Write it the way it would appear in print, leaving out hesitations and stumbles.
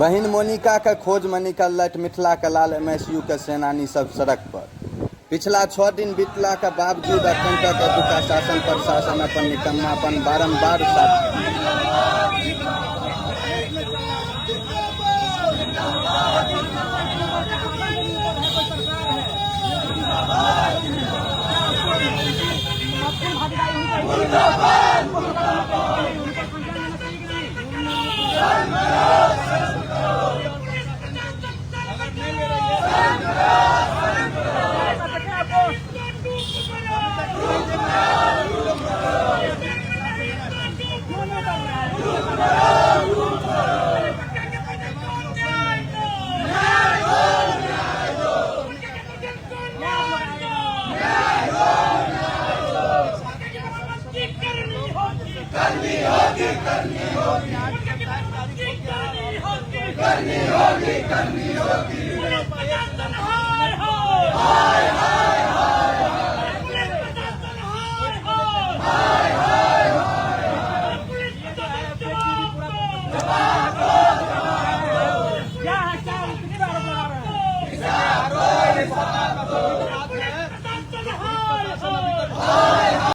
बहिन मोनिका के खोज में निकलत मिथिला के लाल MSU के सेनानी सब सड़क पर। पिछला 6 दिन बीतला के बावजूद अखन तक एतुका शासन प्रशासन अपन निकम्मापन बारंबार करनी होगी।